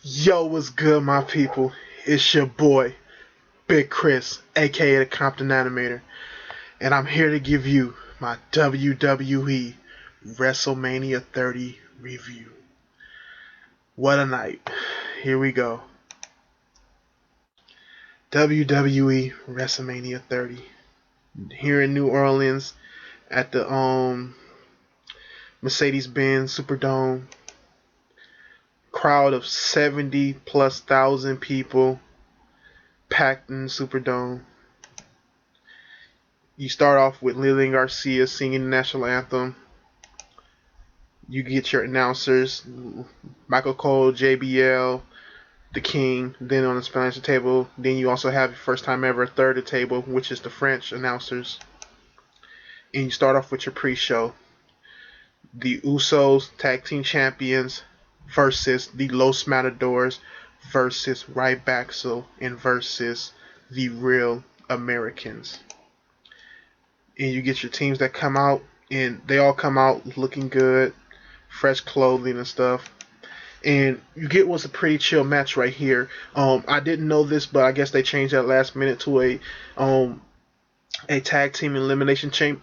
Yo, what's good, my people? It's your boy, Big Chris, aka the Compton Animator, and I'm here to give you my WWE WrestleMania 30 review. What a night. Here we go. WWE WrestleMania 30. Here in New Orleans at the Mercedes-Benz Superdome. Crowd of 70 plus thousand people packed in the Superdome. You start off with Lillian Garcia singing the national anthem. You get your announcers, Michael Cole, JBL, the King, then on the financial table. Then you also have your first time ever third table, which is the French announcers. And you start off with your pre-show. The Usos Tag Team Champions versus the Los Matadors versus Ryback and versus the Real Americans. And you get your teams that come out, and they all come out looking good, fresh clothing and stuff. And you get what's a pretty chill match right here. I didn't know this, but I guess they changed that last minute to a tag team elimination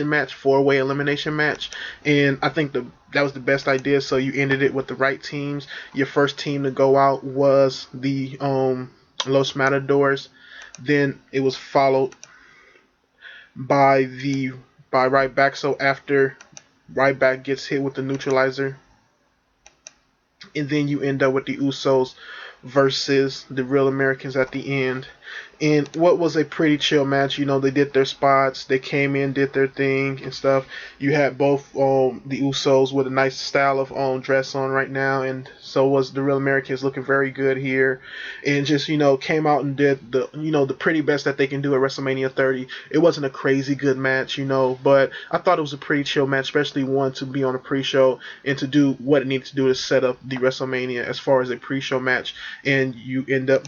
match, four-way elimination match, and I think that was the best idea. So you ended it with the right teams. Your first team to go out was the Los Matadors. Then it was followed by Ryback. So after Ryback gets hit with the neutralizer, and then you end up with the Usos versus the Real Americans at the end. And what was a pretty chill match. They did their spots, they came in, did their thing and stuff. You had both the Usos with a nice style of dress on right now, and so was the Real Americans, looking very good here. And just came out and did the pretty best that they can do at WrestleMania 30. It wasn't a crazy good match, but I thought it was a pretty chill match, especially one to be on a pre-show and to do what it needed to do to set up the WrestleMania as far as a pre-show match. And you end up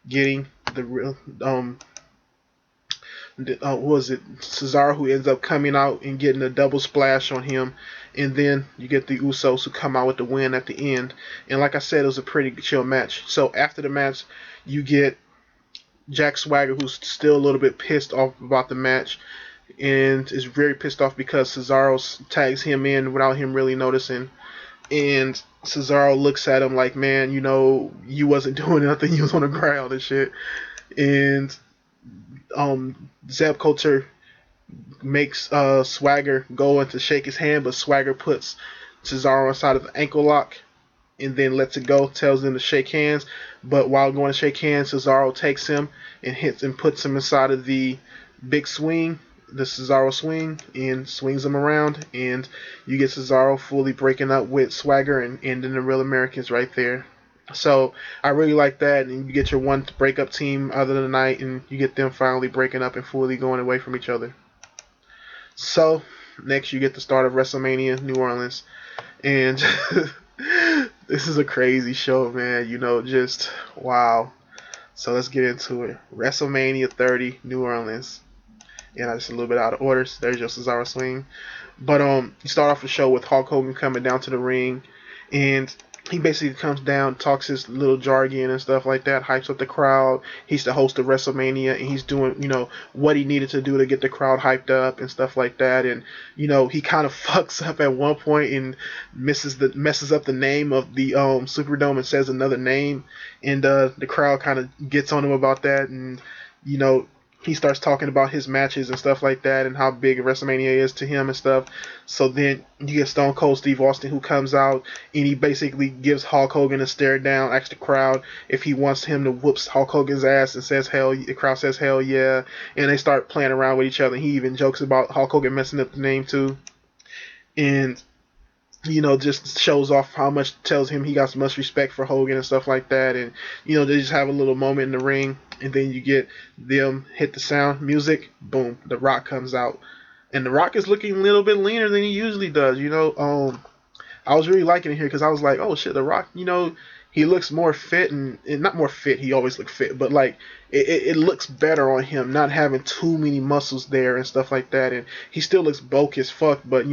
getting the real what was it, Cesaro, who ends up coming out and getting a double splash on him, and then you get the Usos who come out with the win at the end. And like I said, it was a pretty chill match. So after the match, you get Jack Swagger, who's still a little bit pissed off about the match, and is very pissed off because Cesaro tags him in without him really noticing. And Cesaro looks at him like, man, you wasn't doing nothing. You was on the ground and shit. And Zeb Coulter makes Swagger go in to shake his hand, but Swagger puts Cesaro inside of the ankle lock and then lets it go, tells him to shake hands. But while going to shake hands, Cesaro takes him and hits and puts him inside of the big swing, the Cesaro swing, and swings him around, and you get Cesaro fully breaking up with Swagger and ending the Real Americans right there. So I really like that, and you get your one breakup team out of the night, and you get them finally breaking up and fully going away from each other. So next you get the start of WrestleMania New Orleans, and this is a crazy show, man. Just wow. So let's get into it. WrestleMania 30 New Orleans. Yeah, just a little bit out of order. So there's your Cesaro swing. But you start off the show with Hulk Hogan coming down to the ring, and he basically comes down, talks his little jargon and stuff like that, hypes up the crowd. He's the host of WrestleMania, and he's doing, what he needed to do to get the crowd hyped up and stuff like that. And he kind of fucks up at one point and messes up the name of the Superdome and says another name, and the crowd kind of gets on him about that, and he starts talking about his matches and stuff like that and how big WrestleMania is to him and stuff. So then you get Stone Cold Steve Austin, who comes out and he basically gives Hulk Hogan a stare down, asks the crowd if he wants him to whoop Hulk Hogan's ass, and says the crowd says hell yeah, and they start playing around with each other. He even jokes about Hulk Hogan messing up the name too. And just shows off how much, tells him he got so much respect for Hogan and stuff like that. And, they just have a little moment in the ring, and then you get them hit the sound music, boom, The Rock comes out. And The Rock is looking a little bit leaner than he usually does, I was really liking it here because I was like, oh shit, The Rock, he looks more fit and not more fit. He always looked fit, but like it looks better on him, not having too many muscles there and stuff like that. And he still looks bulky as fuck, but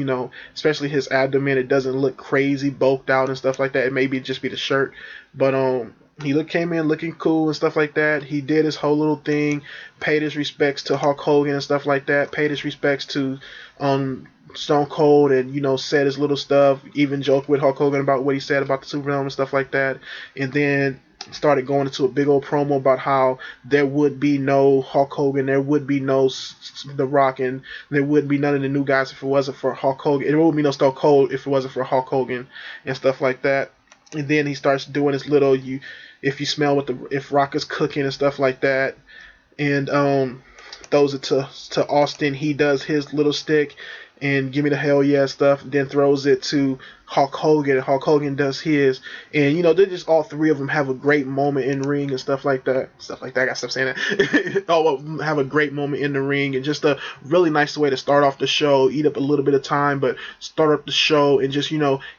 especially his abdomen, it doesn't look crazy bulked out and stuff like that. It may be just be the shirt, but came in looking cool and stuff like that. He did his whole little thing, paid his respects to Hulk Hogan and stuff like that, paid his respects to Stone Cold, and said his little stuff, even joked with Hulk Hogan about what he said about the Superdome and stuff like that, and then started going into a big old promo about how there would be no Hulk Hogan, there would be no The Rock, and there would be none of the new guys if it wasn't for Hulk Hogan. There would be no Stone Cold if it wasn't for Hulk Hogan and stuff like that. And then he starts doing his little if you smell if Rock is cooking and stuff like that, and throws it to Austin. He does his little stick and give me the hell yeah stuff, then throws it to Hulk Hogan, and Hulk Hogan does his, and they just all three of them have a great moment in the ring and stuff like that. I gotta stop saying that. All of them have a great moment in the ring, and just a really nice way to start off the show, eat up a little bit of time, but start up the show and just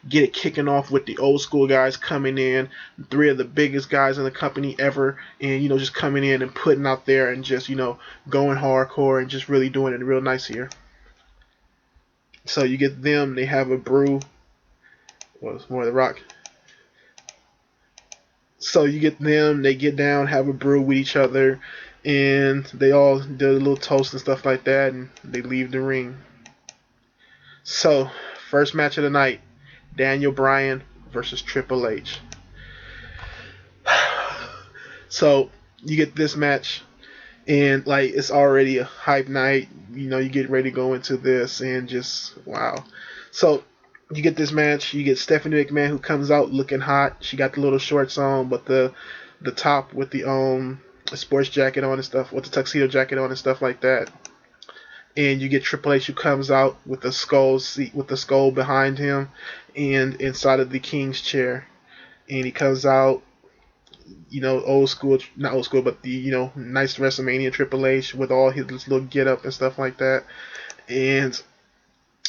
get it kicking off with the old school guys coming in, three of the biggest guys in the company ever, and just coming in and putting out there and just going hardcore and just really doing it real nice here. So you get them, they have a brew. Well, it's more The Rock. So you get them, they get down, have a brew with each other, and they all do a little toast and stuff like that, and they leave the ring. So, first match of the night, Daniel Bryan versus Triple H. So, you get this match, and like it's already a hype night. You get ready to go into this, and just wow. So you get this match. You get Stephanie McMahon, who comes out looking hot. She got the little shorts on, but the top with the sports jacket on and stuff, with the tuxedo jacket on and stuff like that. And you get Triple H, who comes out with the skull behind him, and inside of the King's chair. And he comes out, old school, not old school, but the, nice WrestleMania Triple H with all his little get up and stuff like that. And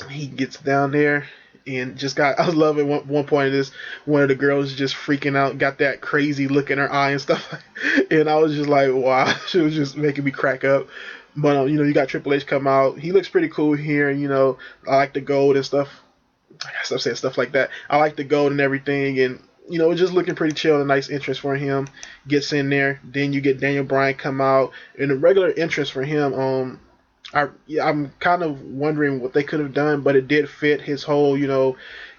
he gets down there and I was loving one point of this, one of the girls just freaking out, got that crazy look in her eye and stuff. And I was just like, wow, she was just making me crack up. But, you got Triple H come out. He looks pretty cool here. I like the gold and stuff. I gotta stop saying stuff like that. I like the gold and everything. And, just looking pretty chill, a nice entrance for him. Gets in there. Then you get Daniel Bryan come out. And a regular entrance for him, I'm kind of wondering what they could have done, but it did fit his whole,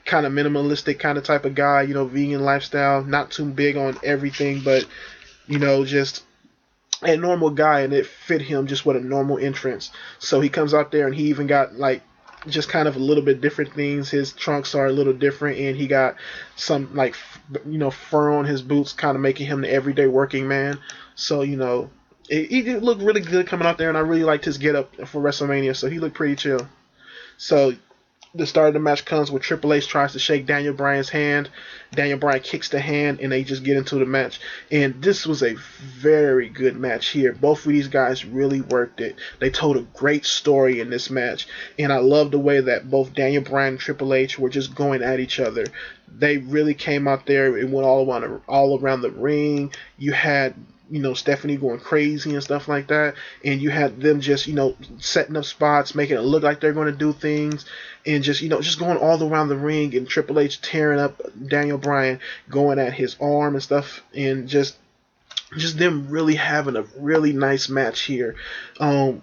kind of minimalistic kind of type of guy, vegan lifestyle. Not too big on everything, but, just a normal guy, and it fit him just with a normal entrance. So he comes out there, and he even got, like, just kind of a little bit different things. His trunks are a little different, and he got some, like, fur on his boots, kind of making him the everyday working man. So, he did look really good coming out there, and I really liked his get-up for WrestleMania, so he looked pretty chill. So the start of the match comes where Triple H tries to shake Daniel Bryan's hand. Daniel Bryan kicks the hand, and they just get into the match. And this was a very good match here. Both of these guys really worked it. They told a great story in this match, and I love the way that both Daniel Bryan and Triple H were just going at each other. They really came out there and went all around the ring. You had Stephanie going crazy and stuff like that, and you had them just setting up spots, making it look like they're going to do things, and just going all around the ring, and Triple H tearing up Daniel Bryan, going at his arm and stuff, and just them really having a really nice match here. You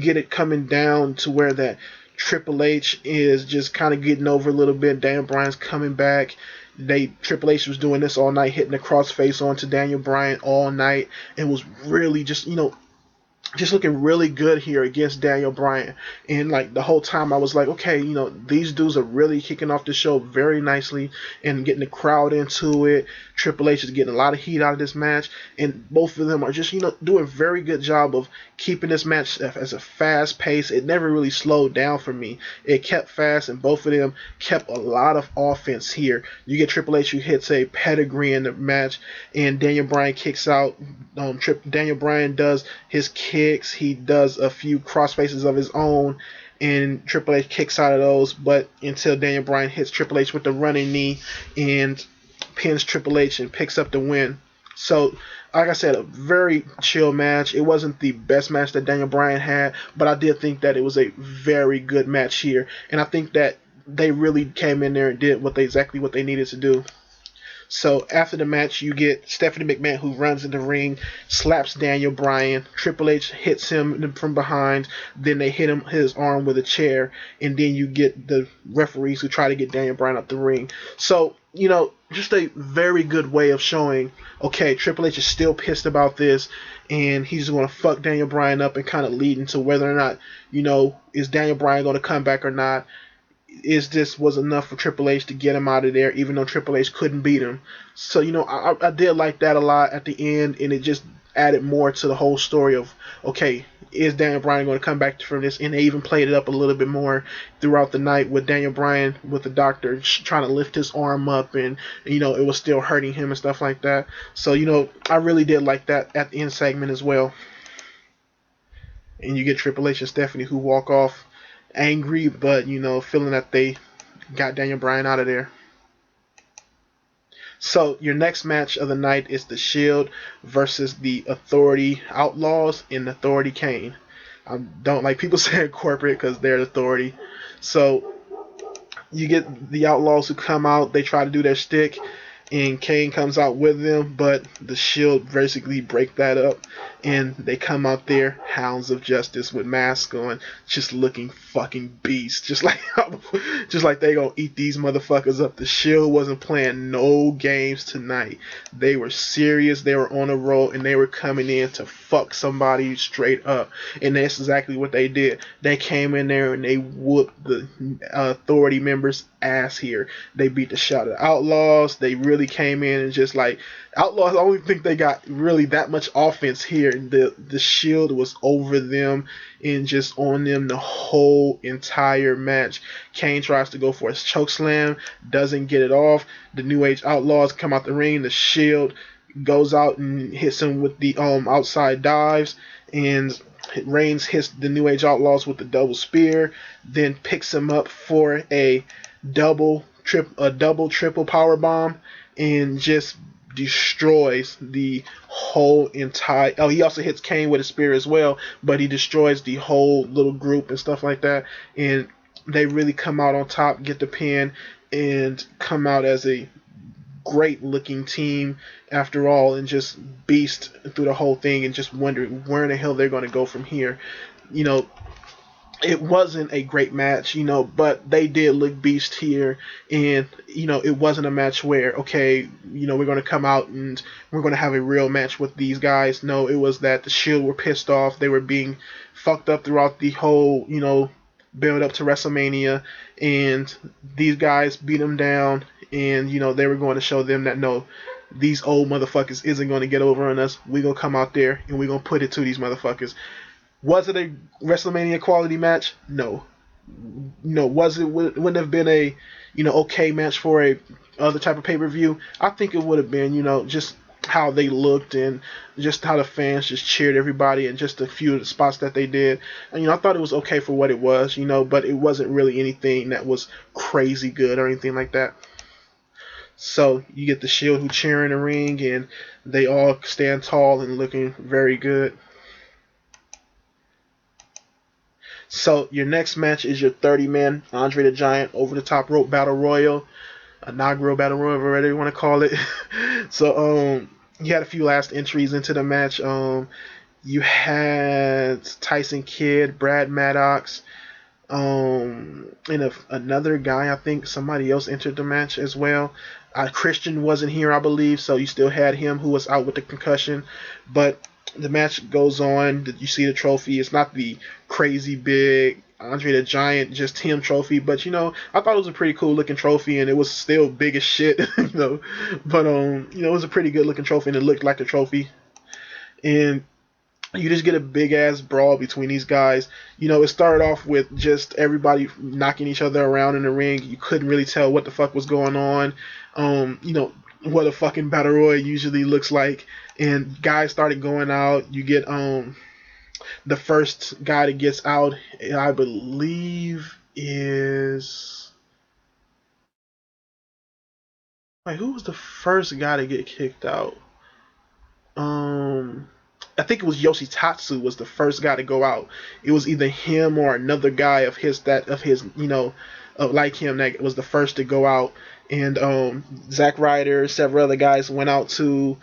get it coming down to where that Triple H is just kind of getting over a little bit. Daniel Bryan's coming back. Triple H was doing this all night, hitting the crossface onto Daniel Bryan all night, and was really just looking really good here against Daniel Bryan. And like the whole time I was like, okay, these dudes are really kicking off the show very nicely and getting the crowd into it. Triple H is getting a lot of heat out of this match, and both of them are just doing a very good job of keeping this match as a fast pace. It never really slowed down for me. It kept fast, and both of them kept a lot of offense here. You get Triple H who hits a pedigree in the match, and Daniel Bryan kicks out. Daniel Bryan does his kicks. He does a few cross faces of his own, and Triple H kicks out of those, but until Daniel Bryan hits Triple H with the running knee, and pins Triple H and picks up the win. So, like I said, a very chill match. It wasn't the best match that Daniel Bryan had, but I did think that it was a very good match here, and I think that they really came in there and did exactly what they needed to do. So after the match, you get Stephanie McMahon, who runs in the ring, slaps Daniel Bryan. Triple H hits him from behind. Then they hit his arm with a chair, and then you get the referees who try to get Daniel Bryan up the ring. So just a very good way of showing, okay, Triple H is still pissed about this, and he's going to fuck Daniel Bryan up and kind of lead into whether or not, is Daniel Bryan going to come back or not. Is this was enough for Triple H to get him out of there, even though Triple H couldn't beat him. So, I did like that a lot at the end, and it just added more to the whole story of, okay, is Daniel Bryan going to come back from this? And they even played it up a little bit more throughout the night with Daniel Bryan with the doctor trying to lift his arm up, and it was still hurting him and stuff like that. So, I really did like that at the end segment as well. And you get Triple H and Stephanie who walk off angry, but feeling that they got Daniel Bryan out of there. So your next match of the night is the Shield versus the Authority Outlaws and Authority Kane. I don't like people saying corporate because they're Authority. So you get the Outlaws who come out, they try to do their shtick, and Kane comes out with them, but the Shield basically break that up, and they come out there, Hounds of Justice with masks on, just looking fucking beasts, just like they gonna eat these motherfuckers up. The Shield wasn't playing no games tonight. They were serious, they were on a roll, and they were coming in to fuck somebody straight up, and that's exactly what they did. They came in there and they whooped the Authority members' ass here. They beat the shit out of the Outlaws. They really came in and just like, Outlaws, I don't think they got really that much offense here. The Shield was over them and just on them the whole entire match. Kane tries to go for a choke slam, doesn't get it off. The New Age Outlaws come out the ring. The Shield goes out and hits him with the outside dives, and Reigns hits the New Age Outlaws with the double spear, then picks him up for a double triple power bomb, and just destroys the whole entire. Oh, he also hits Kane with a spear as well, but he destroys the whole little group and stuff like that. And they really come out on top, get the pin, and come out as a great looking team after all, and just beast through the whole thing, and just wondering where in the hell they're going to go from here. It wasn't a great match, but they did look beast here, and it wasn't a match where, okay, we're going to come out and we're going to have a real match with these guys. No, it was that the Shield were pissed off. They were being fucked up throughout the whole, build up to WrestleMania, and these guys beat them down, and they were going to show them that no, these old motherfuckers isn't going to get over on us. We're going to come out there and we're going to put it to these motherfuckers. Was it a WrestleMania quality match? No. Wouldn't have been a okay match for a other type of pay-per-view? I think it would have been, just how they looked and just how the fans just cheered everybody, and just a few of the spots that they did. And, I thought it was okay for what it was, but it wasn't really anything that was crazy good or anything like that. So you get the Shield who cheer in the ring, and they all stand tall and looking very good. So your next match is your 30-man Andre the Giant over the top rope battle royal, inaugural battle royal, whatever you want to call it. So you had a few last entries into the match. You had Tyson Kidd, Brad Maddox, and another guy. I think somebody else entered the match as well. Christian wasn't here, I believe, so you still had him who was out with the concussion, but the match goes on. You see the trophy. It's not the crazy big Andre the Giant, just him trophy, but I thought it was a pretty cool looking trophy, and it was still big as shit, But it was a pretty good looking trophy, and it looked like the trophy. And you just get a big ass brawl between these guys. It started off with just everybody knocking each other around in the ring. You couldn't really tell what the fuck was going on. What a fucking battle royal usually looks like. And guys started going out. You get the first guy that gets out, I believe, is Like, who was the first guy to get kicked out? Um, I think it was Yoshitatsu was the first guy to go out. It was either him or another guy of his like him that was the first to go out. And Zack Ryder, several other guys went out too.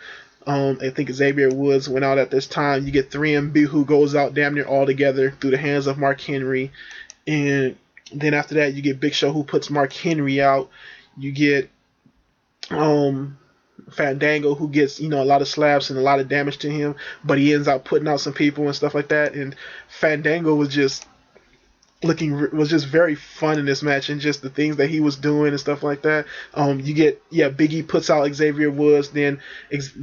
I think Xavier Woods went out at this time. You get 3MB who goes out damn near all together through the hands of Mark Henry. And then after that, you get Big Show who puts Mark Henry out. You get um, Fandango who gets a lot of slaps and a lot of damage to him, but he ends up putting out some people and stuff like that. And Fandango was just very fun in this match, and just the things that he was doing and stuff like that. You get Big E puts out Xavier Woods, then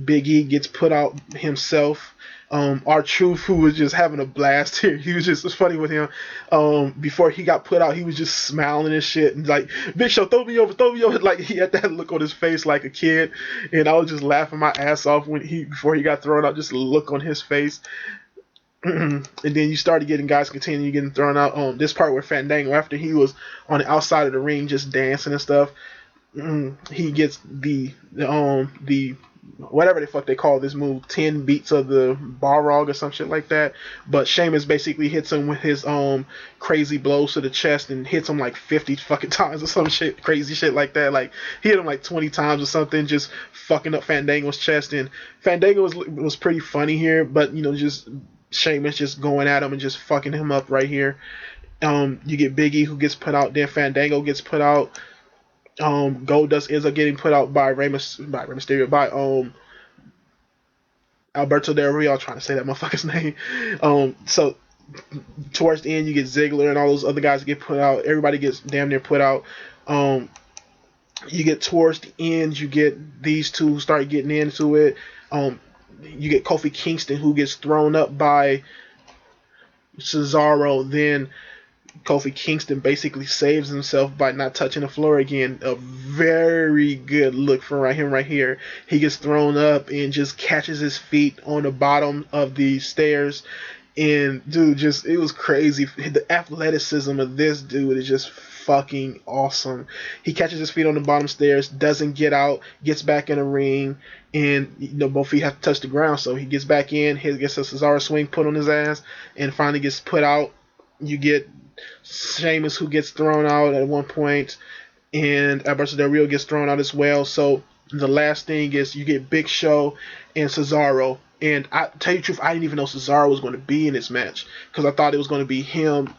Big E gets put out himself. R-Truth, who was just having a blast here. He was just, it was funny with him. Before he got put out, he was just smiling and shit, and like, Big Show, throw me over, throw me over. Like, he had that look on his face like a kid, and I was just laughing my ass off before he got thrown out. Just a look on his face. And then you started getting guys continue getting thrown out. This part where Fandango, after he was on the outside of the ring just dancing and stuff, he gets the whatever the fuck they call this move, 10 beats of the Balrog or some shit like that. But Sheamus basically hits him with his crazy blows to the chest and hits him like 50 fucking times or some shit, crazy shit like that. Like, he hit him like 20 times or something, just fucking up Fandango's chest. And Fandango was pretty funny here, but just Sheamus just going at him and just fucking him up right here. You get Big E who gets put out, then Fandango gets put out. Goldust ends up getting put out by Rey Mysterio, by Alberto Del Rio. I'm trying to say that motherfucker's name. So towards the end, you get Ziggler and all those other guys get put out. Everybody gets damn near put out. You get towards the end, you get these two who start getting into it. You get Kofi Kingston who gets thrown up by Cesaro. Then Kofi Kingston basically saves himself by not touching the floor again. A very good look from him right here. He gets thrown up and just catches his feet on the bottom of the stairs. And dude, it was crazy. The athleticism of this dude is just fucking awesome. He catches his feet on the bottom stairs, doesn't get out, gets back in the ring, and both feet have to touch the ground. So he gets back in, he gets a Cesaro swing put on his ass, and finally gets put out. You get Sheamus who gets thrown out at one point, and Alberto Del Rio gets thrown out as well. So the last thing is you get Big Show and Cesaro. And I tell you the truth, I didn't even know Cesaro was going to be in this match, because I thought it was going to be him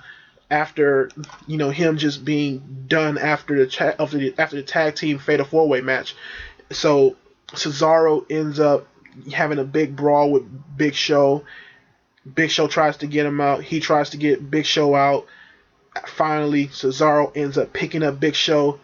after him just being done after the tag team Fatal 4-Way match. So Cesaro ends up having a big brawl with Big Show. Big Show tries to get him out. He tries to get Big Show out. Finally, Cesaro ends up picking up Big Show,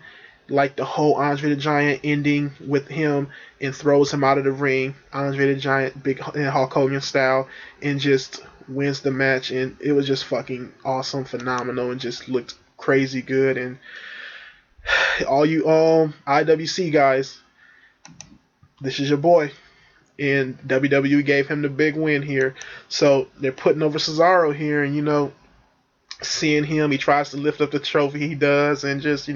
like the whole Andre the Giant ending with him, and throws him out of the ring, Andre the Giant, big Hulk Hogan style, and just wins the match. And it was just fucking awesome, phenomenal, and just looked crazy good. And all you IWC guys, this is your boy. And WWE gave him the big win here. So they're putting over Cesaro here, and seeing him, he tries to lift up the trophy, he does, and just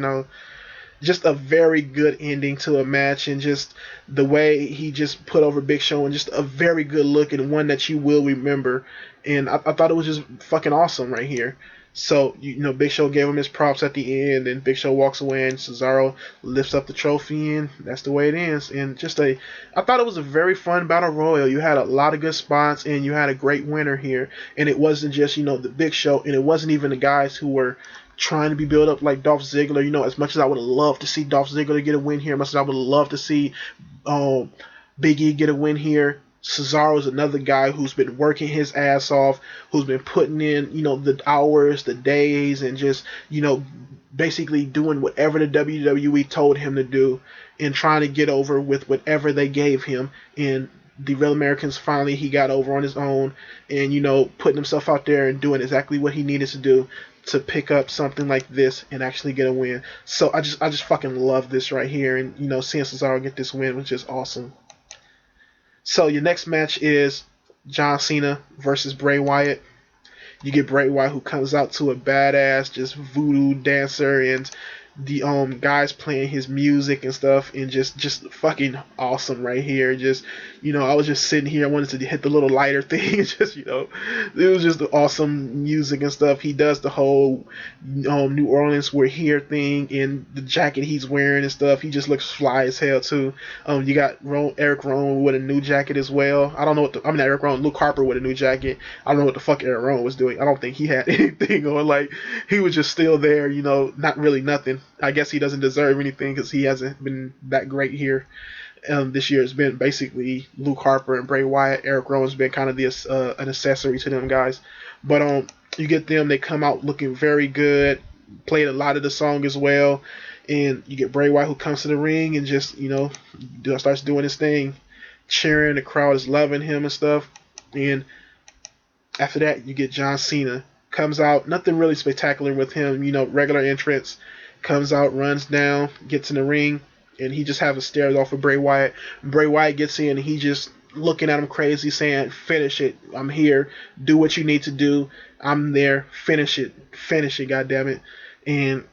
a very good ending to a match, and just the way he just put over Big Show, and just a very good look, and one that you will remember. And I thought it was just fucking awesome right here. So, Big Show gave him his props at the end, and Big Show walks away, and Cesaro lifts up the trophy, and that's the way it ends. And I thought it was a very fun battle royal. You had a lot of good spots, and you had a great winner here. And it wasn't just, the Big Show, and it wasn't even the guys who were trying to be built up like Dolph Ziggler. As much as I would have loved to see Dolph Ziggler get a win here, as much as I would love to see Big E get a win here, Cesaro is another guy who's been working his ass off, who's been putting in, the hours, the days, and just, basically doing whatever the WWE told him to do, and trying to get over with whatever they gave him. And the Real Americans, finally, he got over on his own, and, putting himself out there and doing exactly what he needed to do to pick up something like this and actually get a win. So I just fucking love this right here, and seeing Cesaro get this win was just awesome. So your next match is John Cena versus Bray Wyatt. You get Bray Wyatt, who comes out to a badass just voodoo dancer, and the guys playing his music and stuff, and just fucking awesome right here. Just I was just sitting here, I wanted to hit the little lighter thing. Just it was just awesome music and stuff. He does the whole New Orleans we're here thing, and the jacket he's wearing and stuff. He just looks fly as hell too. You got Eric Rowan with a new jacket as well. I don't know what Eric Rowan, Luke Harper with a new jacket. I don't know what the fuck Eric Rowan was doing. I don't think he had anything on. Like, he was just still there, not really nothing. I guess he doesn't deserve anything because he hasn't been that great here. This year it's been basically Luke Harper and Bray Wyatt. Eric Rowan's been kind of an accessory to them guys. But you get them, they come out looking very good, played a lot of the song as well, and you get Bray Wyatt who comes to the ring and just starts doing his thing, cheering. The crowd is loving him and stuff. And after that, you get John Cena comes out, nothing really spectacular with him, regular entrance, comes out, runs down, gets in the ring, and he just has a stare off of Bray Wyatt. Bray Wyatt gets in and he just looking at him crazy, saying, "Finish it. I'm here. Do what you need to do. I'm there. Finish it. Finish it, goddammit." And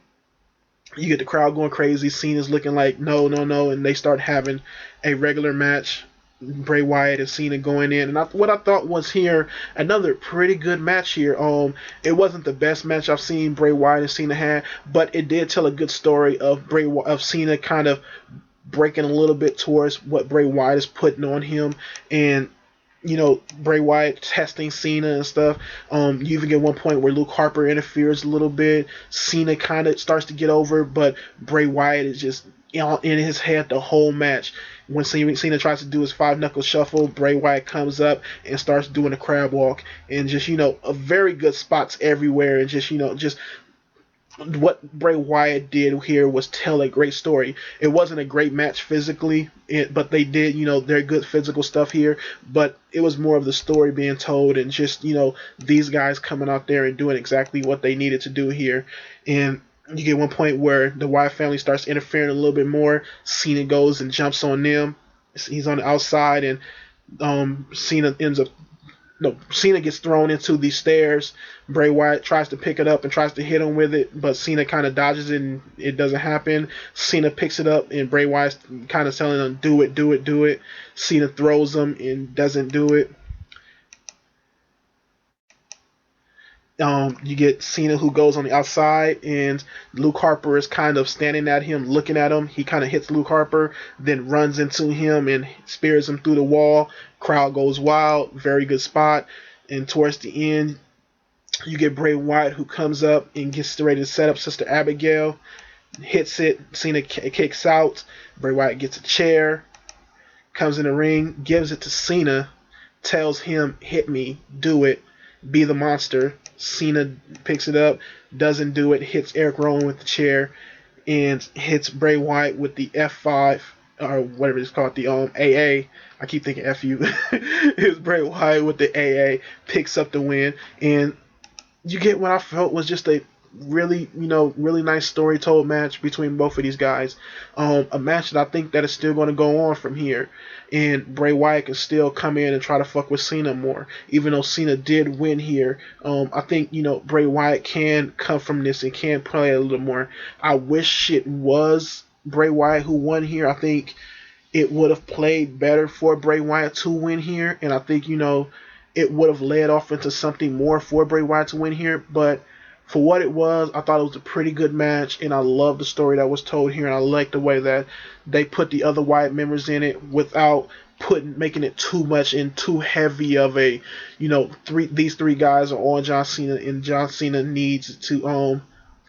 you get the crowd going crazy. Cena's looking like, no, no, no, and they start having a regular match. Bray Wyatt and Cena going in, and what I thought was here another pretty good match here. It wasn't the best match I've seen Bray Wyatt and Cena had, but it did tell a good story of Cena kind of breaking a little bit towards what Bray Wyatt is putting on him, and Bray Wyatt testing Cena and stuff. You even get one point where Luke Harper interferes a little bit. Cena kind of starts to get over, but Bray Wyatt is just in his head the whole match. When Cena tries to do his 5-knuckle shuffle, Bray Wyatt comes up and starts doing a crab walk, and just a very good spots everywhere, and just what Bray Wyatt did here was tell a great story. It wasn't a great match physically, but they did, their good physical stuff here, but it was more of the story being told, and just, these guys coming out there and doing exactly what they needed to do here. And you get one point where the Wyatt family starts interfering a little bit more. Cena goes and jumps on them. He's on the outside, and Cena gets thrown into these stairs. Bray Wyatt tries to pick it up and tries to hit him with it, but Cena kind of dodges it and it doesn't happen. Cena picks it up and Bray Wyatt's kind of telling him, do it, do it, do it. Cena throws him and doesn't do it. You get Cena who goes on the outside, and Luke Harper is kind of standing at him, looking at him. He kind of hits Luke Harper, then runs into him and spears him through the wall. Crowd goes wild. Very good spot. And towards the end, you get Bray Wyatt who comes up and gets ready to set up Sister Abigail. Hits it. Cena kicks out. Bray Wyatt gets a chair. Comes in the ring. Gives it to Cena. Tells him, hit me. Do it. Be the monster. Cena picks it up, doesn't do it, hits Eric Rowan with the chair, and hits Bray Wyatt with the F5, or whatever it's called, the AA. I keep thinking FU. Hits Bray Wyatt with the AA, picks up the win, and you get what I felt was just a really, really nice story told match between both of these guys. A match that I think that is still going to go on from here. And Bray Wyatt can still come in and try to fuck with Cena more. Even though Cena did win here, I think, Bray Wyatt can come from this and can play a little more. I wish it was Bray Wyatt who won here. I think it would have played better for Bray Wyatt to win here. And I think, it would have led off into something more for Bray Wyatt to win here. But for what it was, I thought it was a pretty good match, and I love the story that was told here, and I like the way that they put the other Wyatt members in it without making it too much and too heavy of a, these three guys are on John Cena, and John Cena needs to,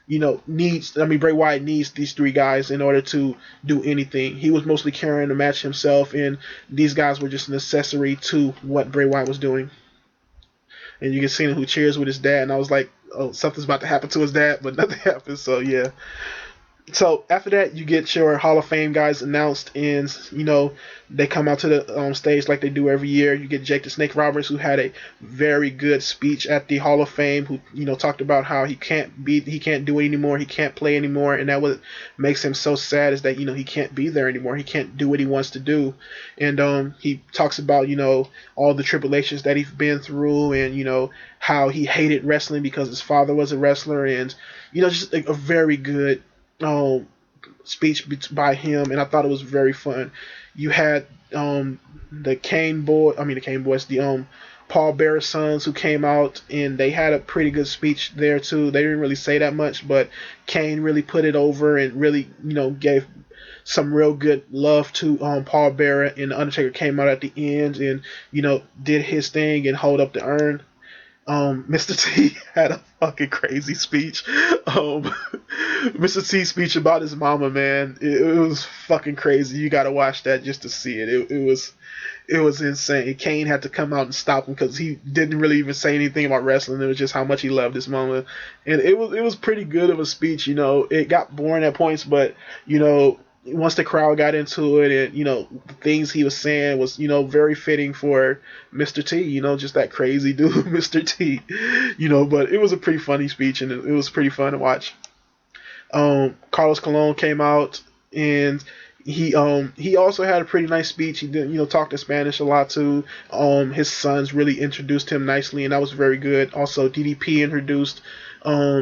Bray Wyatt needs these three guys in order to do anything. He was mostly carrying the match himself, and these guys were just an accessory to what Bray Wyatt was doing. And you can see him who cheers with his dad, and I was like, oh, something's about to happen to his dad, but nothing happened, so yeah. So after that, you get your Hall of Fame guys announced, and they come out to the stage like they do every year. You get Jake the Snake Roberts, who had a very good speech at the Hall of Fame, who talked about how he can't do it anymore, he can't play anymore, and that what makes him so sad is that he can't be there anymore, he can't do what he wants to do, and he talks about all the tribulations that he's been through, and how he hated wrestling because his father was a wrestler, and just a very good um, speech by him, and I thought it was very fun. You had the Kane boy, I mean the Kane boys, the Paul Bearer's sons who came out, and they had a pretty good speech there too. They didn't really say that much, but Kane really put it over and really gave some real good love to Paul Bearer, and the Undertaker came out at the end and did his thing and hold up the urn. Mr. T had a fucking crazy speech. Mr. T's speech about his mama, man, it was fucking crazy. You gotta watch that just to see it. It was insane. Kane had to come out and stop him because he didn't really even say anything about wrestling. It was just how much he loved his mama, and it was pretty good of a speech. It got boring at points, but once the crowd got into it, and the things he was saying was very fitting for Mr. T. Just that crazy dude, Mr. T. But it was a pretty funny speech, and it was pretty fun to watch. Carlos Colon came out, and he also had a pretty nice speech. He did talked in Spanish a lot too. His sons really introduced him nicely, and that was very good. Also, DDP introduced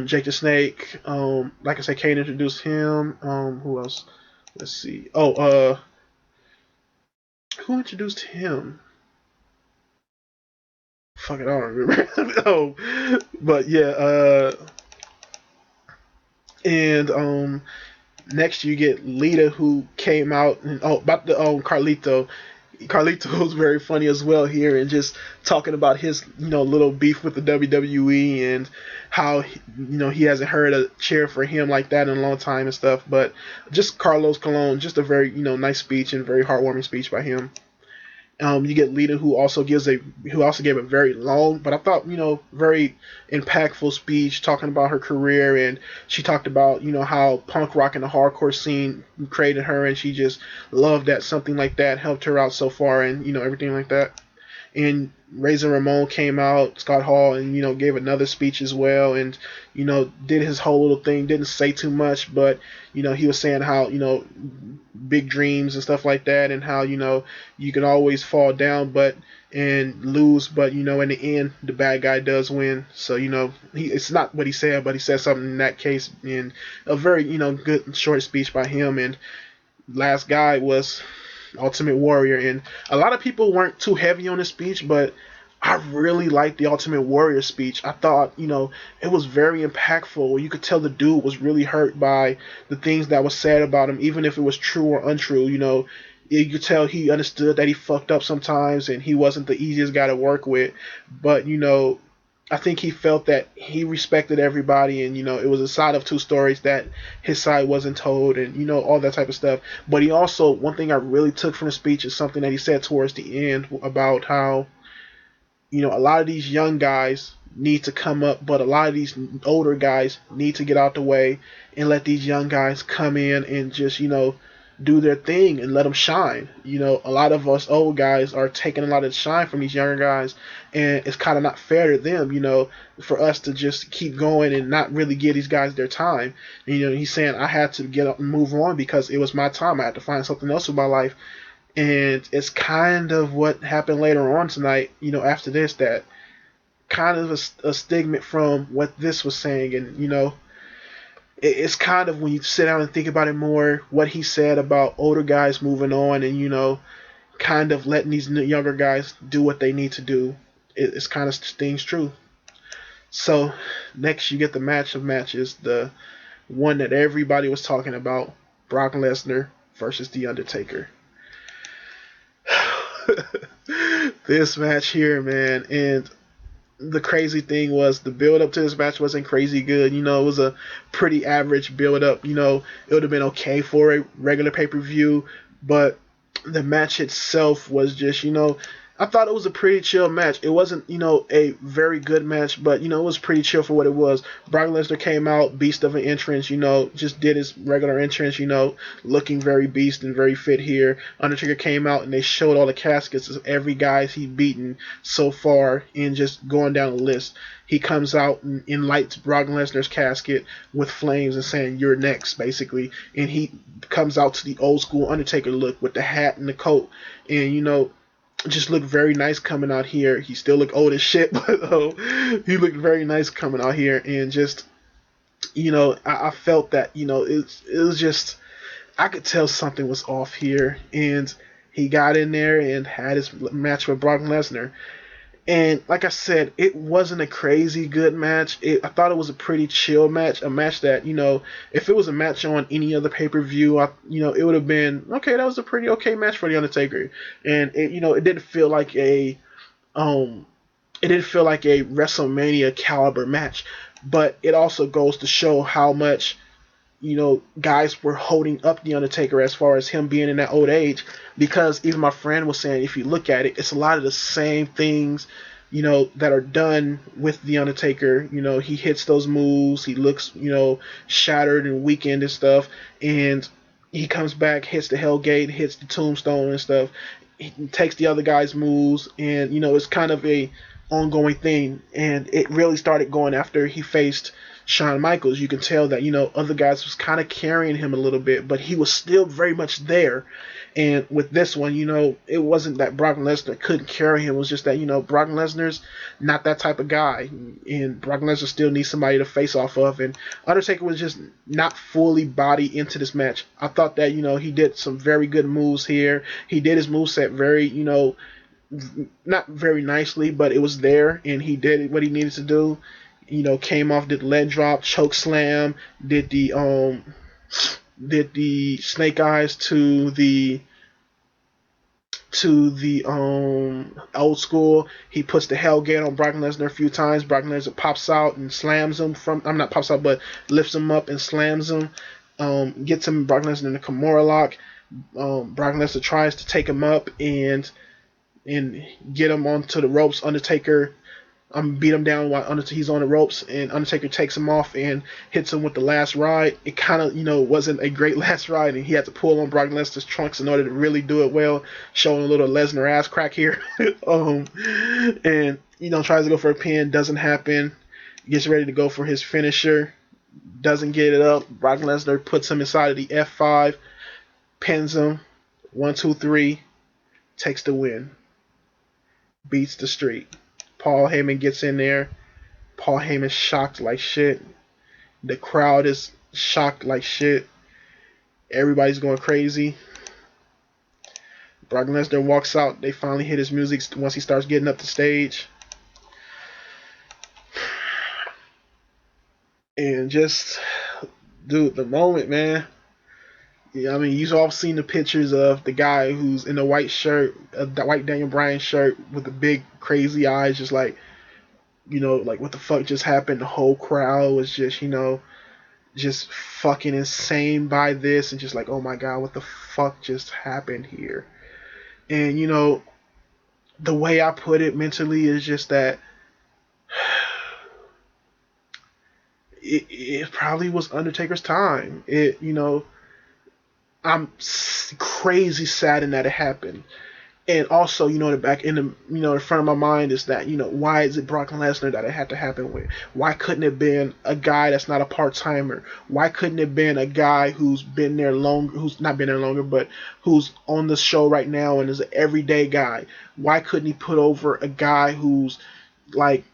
Jake the Snake. Like I said, Kane introduced him. Who else? Let's see. Who introduced him? Fuck it, I don't remember. But yeah. And next you get Lita, who came out, and about the Carlito. Carlito was very funny as well here, and just talking about his little beef with the WWE, and how he hasn't heard a cheer for him like that in a long time and stuff. But just Carlos Colon, just a very nice speech and very heartwarming speech by him. You get Lita, who also gave a very long, but I thought very impactful speech talking about her career, and she talked about how punk rock and the hardcore scene created her, and she just loved that something like that helped her out so far, and everything like that. And Razor Ramon came out, Scott Hall, and gave another speech as well, and did his whole little thing. Didn't say too much, but he was saying how big dreams and stuff like that, and how you can always fall down and lose, but in the end the bad guy does win. So it's not what he said, but he said something in that case, and a very good short speech by him. And last guy was Ultimate Warrior, and a lot of people weren't too heavy on his speech, but I really liked the Ultimate Warrior speech. I thought, it was very impactful. You could tell the dude was really hurt by the things that was said about him, even if it was true or untrue. You could tell he understood that he fucked up sometimes, and he wasn't the easiest guy to work with. But I think he felt that he respected everybody, and it was a side of two stories that his side wasn't told, and all that type of stuff. But he also, one thing I really took from the speech is something that he said towards the end about how a lot of these young guys need to come up, but a lot of these older guys need to get out the way and let these young guys come in and just do their thing and let them shine. A lot of us old guys are taking a lot of shine from these younger guys, and it's kind of not fair to them, for us to just keep going and not really give these guys their time. And, he's saying I had to get up and move on because it was my time. I had to find something else in my life. And it's kind of what happened later on tonight, after this, that kind of a stigma from what this was saying. And, it's kind of, when you sit down and think about it more, what he said about older guys moving on and, kind of letting these younger guys do what they need to do. It's kind of stings true. So next you get the match of matches, the one that everybody was talking about, Brock Lesnar versus The Undertaker. This match here, man, and the crazy thing was the build up to this match wasn't crazy good. It was a pretty average build up. It would have been okay for a regular pay-per-view, but the match itself was just, I thought it was a pretty chill match. It wasn't, a very good match, but, it was pretty chill for what it was. Brock Lesnar came out, beast of an entrance, just did his regular entrance, looking very beast and very fit here. Undertaker came out and they showed all the caskets of every guy he's beaten so far, and just going down the list. He comes out and lights Brock Lesnar's casket with flames and saying, "You're next," basically. And he comes out to the old school Undertaker look with the hat and the coat. And, just looked very nice coming out here. He still looked old as shit, but he looked very nice coming out here. And just, I felt that it was just I could tell something was off here, and he got in there and had his match with Brock Lesnar. And like I said, it wasn't a crazy good match. I thought it was a pretty chill match, a match that if it was a match on any other pay per view, it would have been okay. That was a pretty okay match for the Undertaker, and it didn't feel like um, a WrestleMania caliber match. But it also goes to show how much guys were holding up the Undertaker as far as him being in that old age. Because even my friend was saying, if you look at it, it's a lot of the same things, that are done with the Undertaker. He hits those moves, he looks, shattered and weakened and stuff, and he comes back, hits the Hellgate, hits the Tombstone and stuff. He takes the other guy's moves, and it's kind of a ongoing thing. And it really started going after he faced Shawn Michaels. You can tell that other guys was kind of carrying him a little bit, but he was still very much there. And with this one, it wasn't that Brock Lesnar couldn't carry him. It was just that Brock Lesnar's not that type of guy, and Brock Lesnar still needs somebody to face off of. And Undertaker was just not fully body into this match. I thought that he did some very good moves here. He did his moveset very not very nicely, but it was there, and he did what he needed to do. Came off, did leg drop, choke slam, did the snake eyes to the old school. He puts the Hellgate on Brock Lesnar a few times. Brock Lesnar pops out and slams him from. I'm not pops out, but lifts him up and slams him. Gets him Brock Lesnar in the Kimura lock. Brock Lesnar tries to take him up and get him onto the ropes. Undertaker beat him down while he's on the ropes, and Undertaker takes him off and hits him with the last ride. It kind of, wasn't a great last ride, and he had to pull on Brock Lesnar's trunks in order to really do it well, showing a little Lesnar ass crack here. And tries to go for a pin, doesn't happen. Gets ready to go for his finisher, doesn't get it up. Brock Lesnar puts him inside of the F5, pins him, 1, 2, 3, takes the win, beats the streak. Paul Heyman gets in there. Paul Heyman's shocked like shit. The crowd is shocked like shit. Everybody's going crazy. Brock Lesnar walks out. They finally hit his music once he starts getting up the stage. And just, dude, the moment, man. Yeah, I mean, you've all seen the pictures of the guy who's in the white shirt, the white Daniel Bryan shirt with the big crazy eyes, just like, like what the fuck just happened. The whole crowd was just, just fucking insane by this, and just like, oh my god, what the fuck just happened here? And the way I put it mentally is just that it probably was Undertaker's time. I'm crazy saddened that it happened. And also, the back in the in front of my mind is that, why is it Brock Lesnar that it had to happen with? Why couldn't it have been a guy that's not a part-timer? Why couldn't it have been a guy who's been there longer, who's not been there longer, but who's on the show right now and is an everyday guy? Why couldn't he put over a guy who's like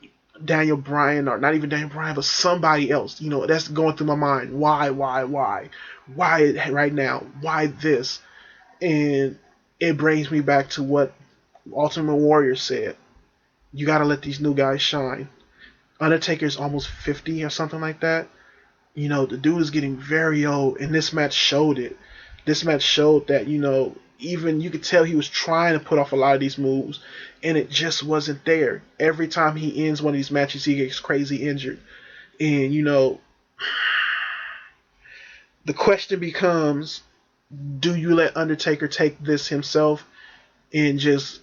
Daniel Bryan, or not even Daniel Bryan, but somebody else? That's going through my mind. Why right now? Why this? And it brings me back to what Ultimate Warrior said. You gotta let these new guys shine. Undertaker's almost 50 or something like that. The dude is getting very old, and this match showed it. This match showed that, even you could tell he was trying to put off a lot of these moves, and it just wasn't there. Every time he ends one of these matches, he gets crazy injured. And, the question becomes, do you let Undertaker take this himself and just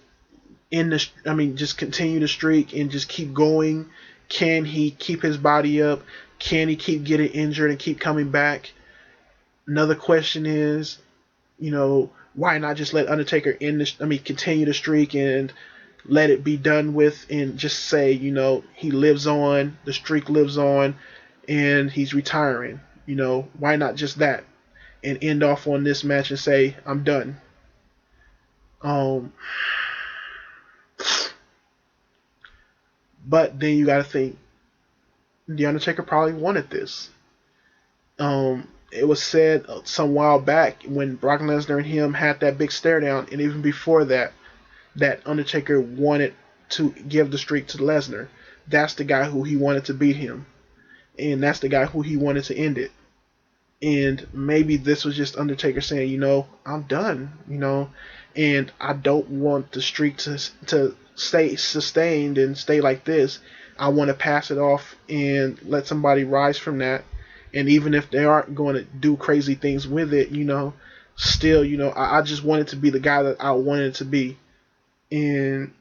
just continue the streak and just keep going? Can he keep his body up? Can he keep getting injured and keep coming back? Another question is, why not just let Undertaker continue the streak and let it be done with, and just say, he lives on, the streak lives on, and he's retiring. Why not just that? And end off on this match and say, I'm done. But then you gotta think, The Undertaker probably wanted this. It was said some while back when Brock Lesnar and him had that big stare down, and even before that, that Undertaker wanted to give the streak to Lesnar. That's the guy who he wanted to beat him, and that's the guy who he wanted to end it. And maybe this was just Undertaker saying, I'm done, and I don't want the streak to stay sustained and stay like this. I want to pass it off and let somebody rise from that. And even if they aren't going to do crazy things with it, still, I just wanted to be the guy that I wanted to be. And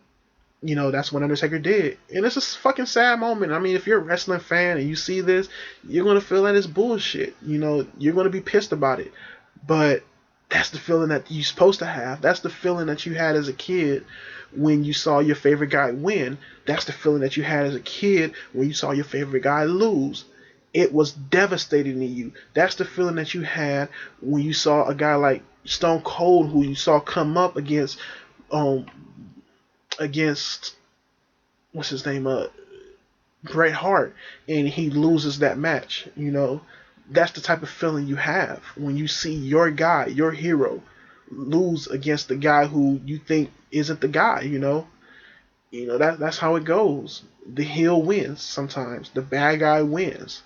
that's what Undertaker did. And it's a fucking sad moment. I mean, if you're a wrestling fan and you see this, you're going to feel that it's bullshit. You're going to be pissed about it. But that's the feeling that you're supposed to have. That's the feeling that you had as a kid when you saw your favorite guy win. That's the feeling that you had as a kid when you saw your favorite guy lose. It was devastating to you. That's the feeling that you had when you saw a guy like Stone Cold, who you saw come up against what's his name, Bret Hart, and he loses that match. That's the type of feeling you have when you see your guy, your hero, lose against the guy who you think isn't the guy. That's how it goes. The heel wins sometimes. The bad guy wins,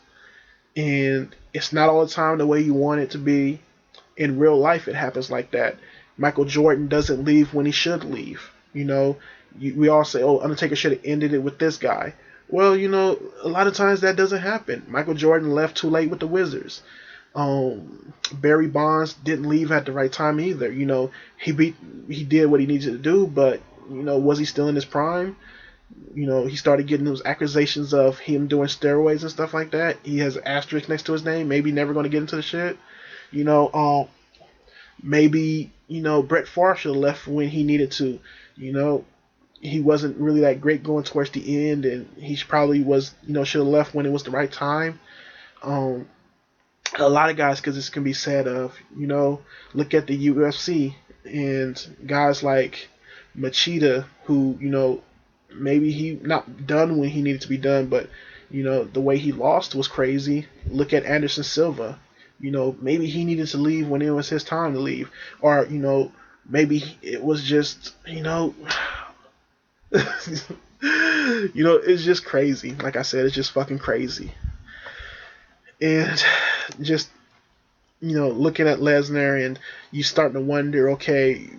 and it's not all the time the way you want it to be. In real life, it happens like that. Michael Jordan doesn't leave when he should leave. We all say, oh, Undertaker should have ended it with this guy. Well, a lot of times that doesn't happen. Michael Jordan left too late with the Wizards. Barry Bonds didn't leave at the right time either. He did what he needed to do, but was he still in his prime? He started getting those accusations of him doing steroids and stuff like that. He has an asterisk next to his name. Maybe never going to get into the shit. Maybe Brett Favre should have left when he needed to. He wasn't really that great going towards the end, and he probably was, should have left when it was the right time. A lot of guys, because this can be said of, look at the UFC and guys like Machida, who, maybe he not done when he needed to be done, but, the way he lost was crazy. Look at Anderson Silva. Maybe he needed to leave when it was his time to leave. Or, maybe it was just, it's just crazy. Like I said, it's just fucking crazy. And just, looking at Lesnar and you starting to wonder, okay,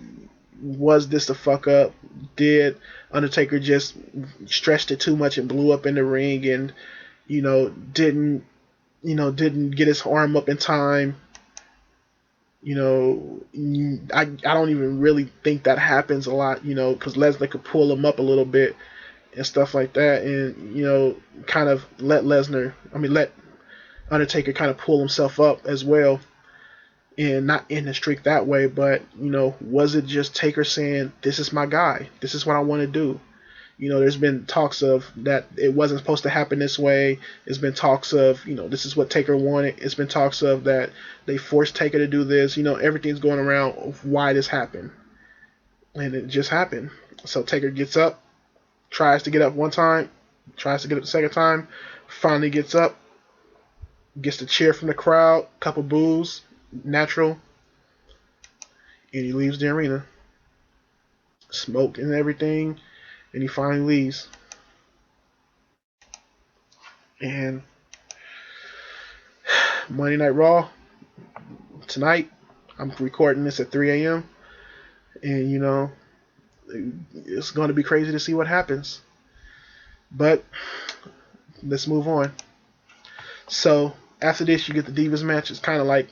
was this a fuck up? Did Undertaker just stretched it too much and blew up in the ring and, didn't get his arm up in time? I don't even really think that happens a lot, because Lesnar could pull him up a little bit and stuff like that, and kind of let Undertaker kind of pull himself up as well, and not end the streak that way. But was it just Taker saying, "This is my guy. This is what I want to do"? There's been talks of that it wasn't supposed to happen this way. There's been talks of, this is what Taker wanted. It's been talks of that they forced Taker to do this. Everything's going around of why this happened. And it just happened. So Taker gets up, tries to get up one time, tries to get up the second time, finally gets up, gets the cheer from the crowd, couple boos, natural, and he leaves the arena. Smoke and everything. And he finally leaves. And Monday Night Raw tonight. I'm recording this at 3 a.m. And it's going to be crazy to see what happens. But let's move on. So after this, you get the Divas match. It's kind of like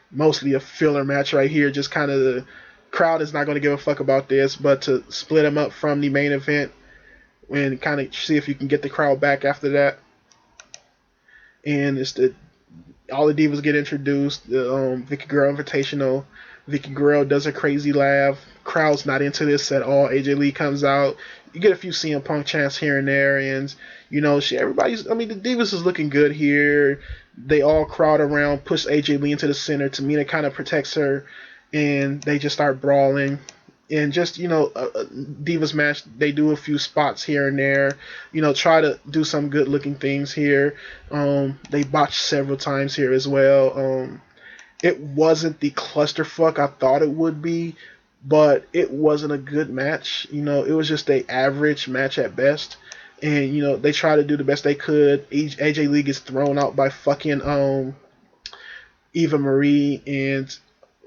mostly a filler match right here. Just kind of the crowd is not going to give a fuck about this, but to split them up from the main event and kind of see if you can get the crowd back after that. And it's all the divas get introduced. The Vicky Guerrero Invitational. Vicky Guerrero does a crazy laugh. Crowd's not into this at all. AJ Lee comes out. You get a few CM Punk chants here and there, and the Divas is looking good here. They all crowd around, push AJ Lee into the center. Tamina kind of protects her. And they just start brawling. and just Divas match. They do a few spots here and there, try to do some good looking things here. They botched several times here as well. It wasn't the clusterfuck I thought it would be, but it wasn't a good match. It was just a average match at best. And they try to do the best they could. AJ Lee gets thrown out by fucking Eva Marie, and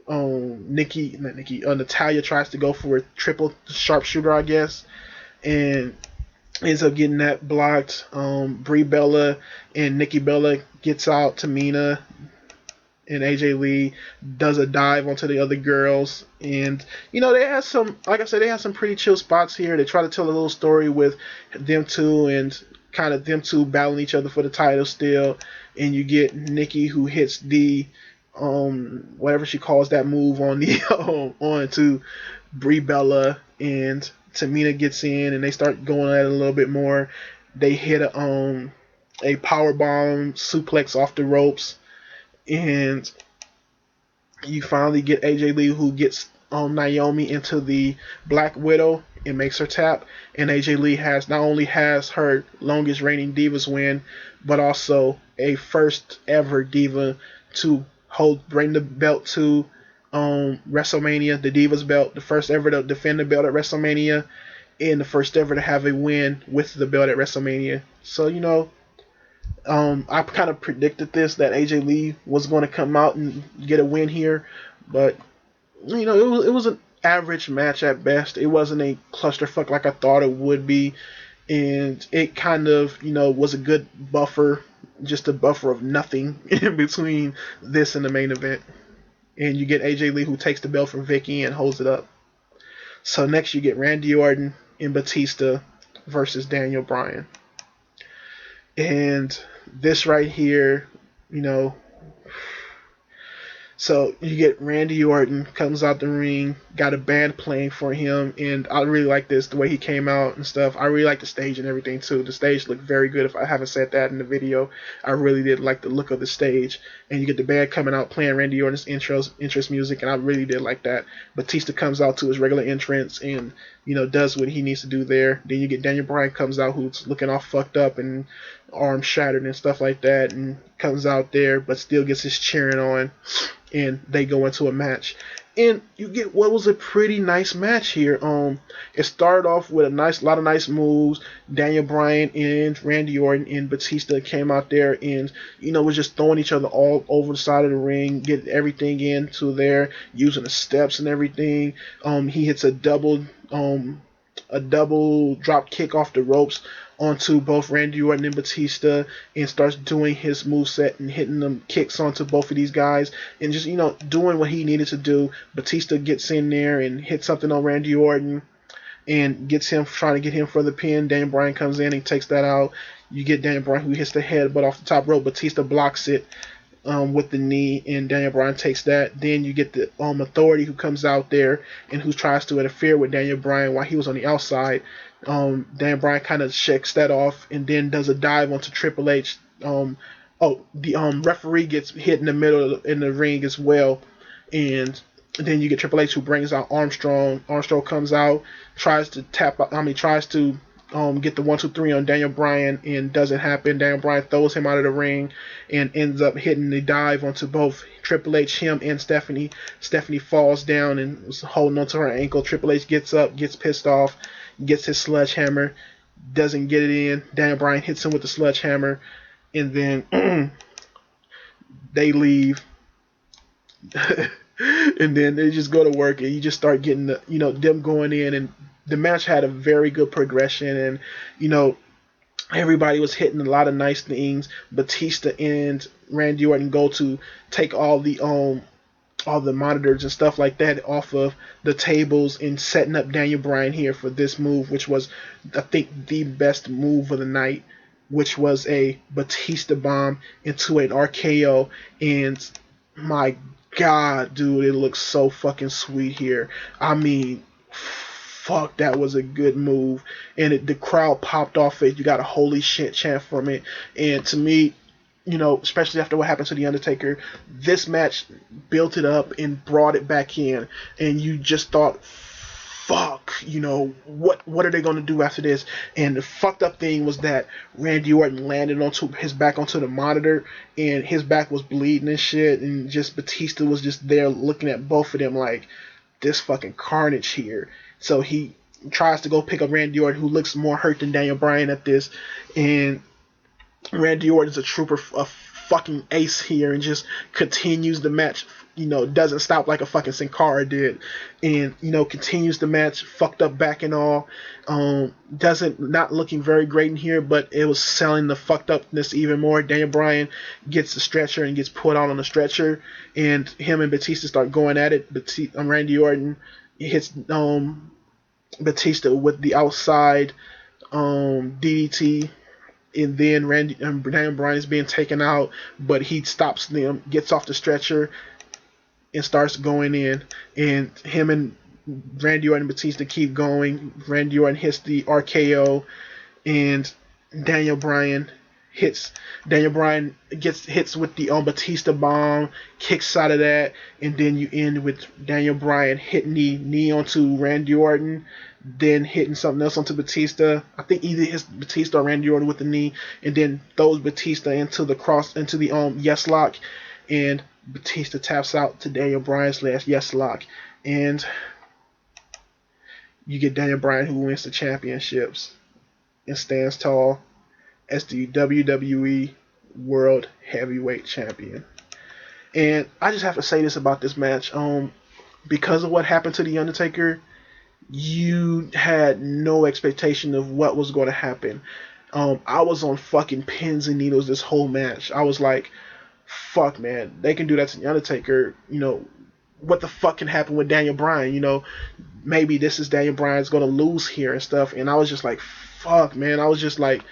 Natalia tries to go for a triple sharpshooter, I guess, and ends up getting that blocked. Brie Bella and Nikki Bella gets out. Tamina and AJ Lee does a dive onto the other girls, and they have some, like I said, they have some pretty chill spots here. They try to tell a little story with them two, and kind of them two battling each other for the title still, and you get Nikki who hits the whatever she calls that move on the on to Brie Bella, and Tamina gets in, and they start going at it a little bit more. They hit a power bomb suplex off the ropes, and you finally get AJ Lee, who gets Naomi into the Black Widow and makes her tap. And AJ Lee not only has her longest reigning Divas win, but also a first ever Diva to bring the belt to WrestleMania, the Divas belt, the first ever to defend the belt at WrestleMania, and the first ever to have a win with the belt at WrestleMania. So I kind of predicted that AJ Lee was going to come out and get a win here, but it was an average match at best. It wasn't a clusterfuck like I thought it would be, and it kind of was a good buffer, just a buffer of nothing in between this and the main event. And you get AJ Lee, who takes the belt from Vicky and holds it up. So next you get Randy Orton and Batista versus Daniel Bryan. And this right here, so you get Randy Orton comes out the ring, got a band playing for him, and I really like this, the way he came out and stuff. I really like the stage and everything too. The stage looked very good. If I haven't said that in the video, I really did like the look of the stage. And you get the band coming out playing Randy Orton's interest music, and I really did like that. Batista comes out to his regular entrance and does what he needs to do there. Then you get Daniel Bryan comes out, who's looking all fucked up and arm shattered and stuff like that, and comes out there but still gets his cheering on, and they go into a match. And you get what was a pretty nice match here. It started off with a lot of nice moves. Daniel Bryan and Randy Orton and Batista came out there and was just throwing each other all over the side of the ring, getting everything into there, using the steps and everything. He hits a double drop kick off the ropes onto both Randy Orton and Batista, and starts doing his moveset and hitting them kicks onto both of these guys, and just doing what he needed to do. Batista gets in there and hits something on Randy Orton and gets him, trying to get him for the pin. Daniel Bryan comes in and takes that out. You get Daniel Bryan, who hits the headbutt off the top rope. Batista blocks it with the knee, and Daniel Bryan takes that. Then you get the Authority, who comes out there and who tries to interfere with Daniel Bryan while he was on the outside. Daniel Bryan kind of shakes that off and then does a dive onto Triple H. The referee gets hit in the middle in the ring as well, and then you get Triple H, who brings out Armstrong. Armstrong comes out, tries to get the 1-2-3 on Daniel Bryan, and doesn't happen. Daniel Bryan throws him out of the ring and ends up hitting the dive onto both Triple H, him, and Stephanie. Stephanie falls down and was holding onto her ankle. Triple H gets up, gets pissed off, gets his sledgehammer, doesn't get it in. Daniel Bryan hits him with the sledgehammer, and then they leave. And then they just go to work, and you just start getting them going in, and the match had a very good progression, and everybody was hitting a lot of nice things. Batista and Randy Orton go to take all the monitors and stuff like that off of the tables, and setting up Daniel Bryan here for this move, which was, I think, the best move of the night, which was a Batista bomb into an RKO. And my God, dude, it looks so fucking sweet here. I mean, fuck, that was a good move, and the crowd popped off it. You got a holy shit chant from it, and to me, especially after what happened to The Undertaker, this match built it up and brought it back in, and you just thought, fuck, what are they gonna do after this? And the fucked up thing was that Randy Orton landed onto his back onto the monitor, and his back was bleeding and shit, and just Batista was just there looking at both of them like, this fucking carnage here. So he tries to go pick up Randy Orton, who looks more hurt than Daniel Bryan at this, and Randy Orton's a trooper, a fucking ace here, and just continues the match. Doesn't stop like a fucking Sin Cara did, and continues the match, fucked up back and all. Doesn't not looking very great in here, but it was selling the fucked upness even more. Daniel Bryan gets the stretcher and gets put out on the stretcher, and him and Batista start going at it. Randy Orton hits Batista with the outside DDT. And then Daniel Bryan is being taken out, but he stops them, gets off the stretcher, and starts going in. And him and Randy Orton and Batista keep going. Randy Orton hits the RKO, and Daniel Bryan hits with the Batista bomb, kicks out of that, and then you end with Daniel Bryan hitting the knee onto Randy Orton, then hitting something else onto Batista. I think either hits Batista or Randy Orton with the knee, and then throws Batista into the yes lock, and Batista taps out to Daniel Bryan's last yes lock, and you get Daniel Bryan, who wins the championships and stands tall as the WWE World Heavyweight Champion. And I just have to say this about this match. Because of what happened to The Undertaker, you had no expectation of what was going to happen. I was on fucking pins and needles this whole match. I was like, fuck, man, they can do that to The Undertaker. What the fuck can happen with Daniel Bryan? Maybe this is Daniel Bryan's going to lose here and stuff. And I was just like, fuck, man. I was just like,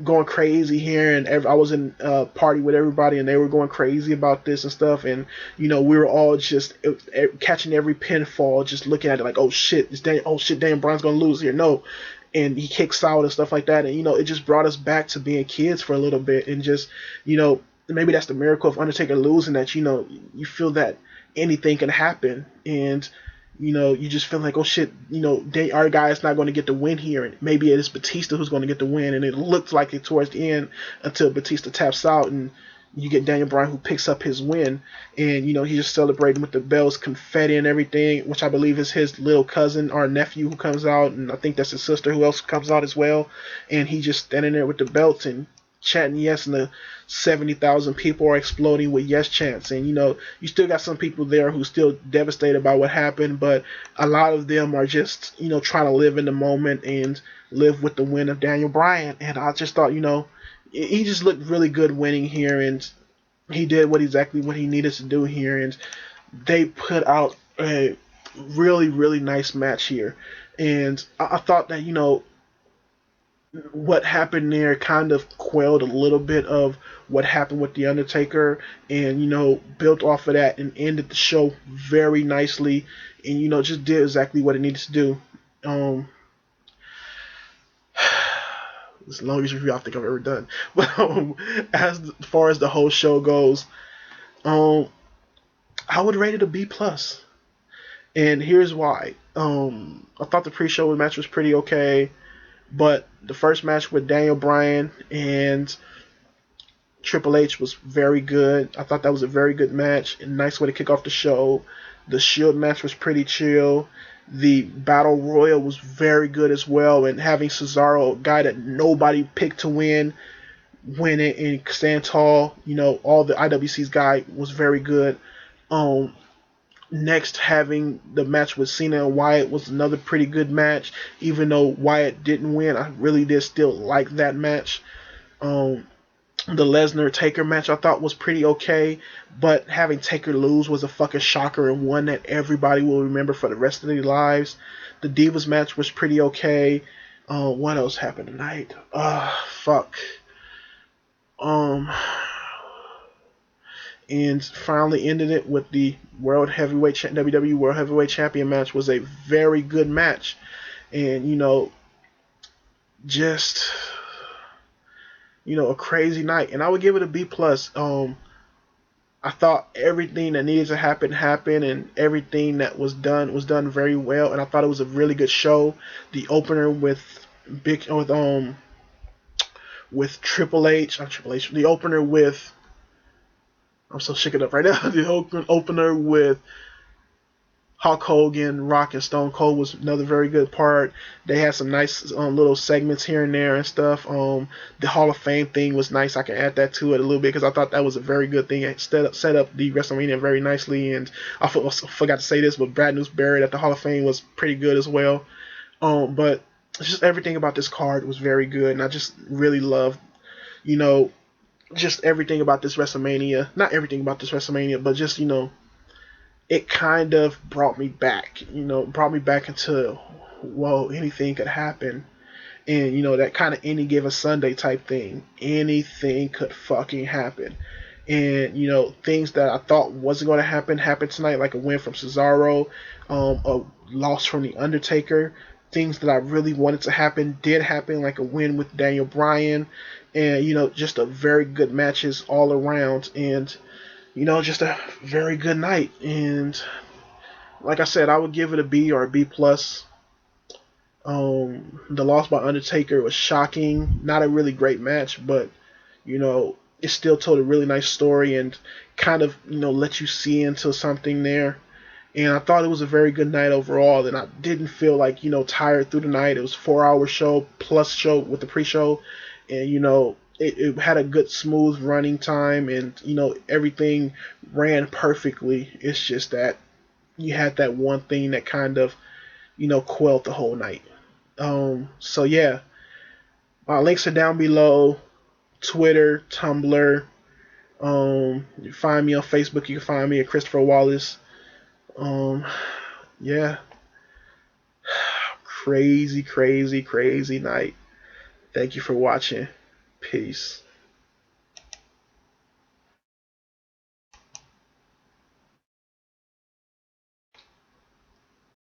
going crazy here, and I was in a party with everybody, and they were going crazy about this and stuff, and we were all just catching every pinfall, just looking at it like, oh shit, Daniel Bryan's gonna lose here, no, and he kicks out and stuff like that, and it just brought us back to being kids for a little bit, and just maybe that's the miracle of Undertaker losing, that you feel that anything can happen, and you just feel like, oh shit, our guy is not going to get the win here, and maybe it is Batista who's going to get the win, and it looked like it towards the end until Batista taps out, and you get Daniel Bryan who picks up his win, and he's just celebrating with the bells, confetti and everything, which I believe is his little cousin or nephew who comes out, and I think that's his sister who else comes out as well, and he's just standing there with the belts and chanting yes, and the 70,000 people are exploding with yes chants, and you still got some people there who still devastated by what happened, but a lot of them are just trying to live in the moment and live with the win of Daniel Bryan. And I just thought he just looked really good winning here, and he did exactly what he needed to do here, and they put out a really, really nice match here. And I thought that what happened there kind of quelled a little bit of what happened with The Undertaker, and built off of that and ended the show very nicely, and just did exactly what it needed to do. It's the longest review I think I've ever done. But as far as the whole show goes, I would rate it a B+. And here's why. I thought the pre-show match was pretty okay. But the first match with Daniel Bryan and Triple H was very good. I thought that was a very good match. A nice way to kick off the show. The Shield match was pretty chill. The Battle Royal was very good as well. And having Cesaro, a guy that nobody picked to win it and stand tall. All the IWC's guy was very good. Next, having the match with Cena and Wyatt was another pretty good match. Even though Wyatt didn't win, I really did still like that match. The Lesnar-Taker match I thought was pretty okay, but having Taker lose was a fucking shocker, and one that everybody will remember for the rest of their lives. The Divas match was pretty okay. What else happened tonight? Fuck. And finally ended it with the WWE World Heavyweight Champion match. Was a very good match, and just a crazy night. And I would give it a B+. I thought everything that needed to happen happened, and everything that was done very well. And I thought it was a really good show. The opener big with Triple H, not Triple H. The opener with I'm so shaken up right now. The opener with Hulk Hogan, Rock, and Stone Cold was another very good part. They had some nice little segments here and there and stuff. The Hall of Fame thing was nice. I can add that to it a little bit because I thought that was a very good thing. It set up the WrestleMania very nicely. And I forgot to say this, but Brad News Barrett at the Hall of Fame was pretty good as well. But just everything about this card was very good, and I just really loved, you know, just everything about this WrestleMania. Not everything about this WrestleMania, but just it kind of brought me back. Brought me back into, whoa, anything could happen. And that kind of any given Sunday type thing. Anything could fucking happen. And things that I thought wasn't going to happen happened tonight, like a win from Cesaro, a loss from the Undertaker. Things that I really wanted to happen did happen, like a win with Daniel Bryan, and just a very good matches all around, and just a very good night. And like I said, I would give it a B or a B plus. The loss by Undertaker was shocking. Not a really great match, but it still told a really nice story and kind of let you see into something there. And I thought it was a very good night overall. And I didn't feel like tired through the night. It was a 4 hour show plus show with the pre-show, and it had a good smooth running time, and everything ran perfectly. It's just that you had that one thing that kind of quelled the whole night. So yeah, my links are down below. Twitter, Tumblr. You find me on Facebook. You can find me at Christopher Wallace. Um, yeah, crazy, crazy, crazy night. Thank you for watching. Peace.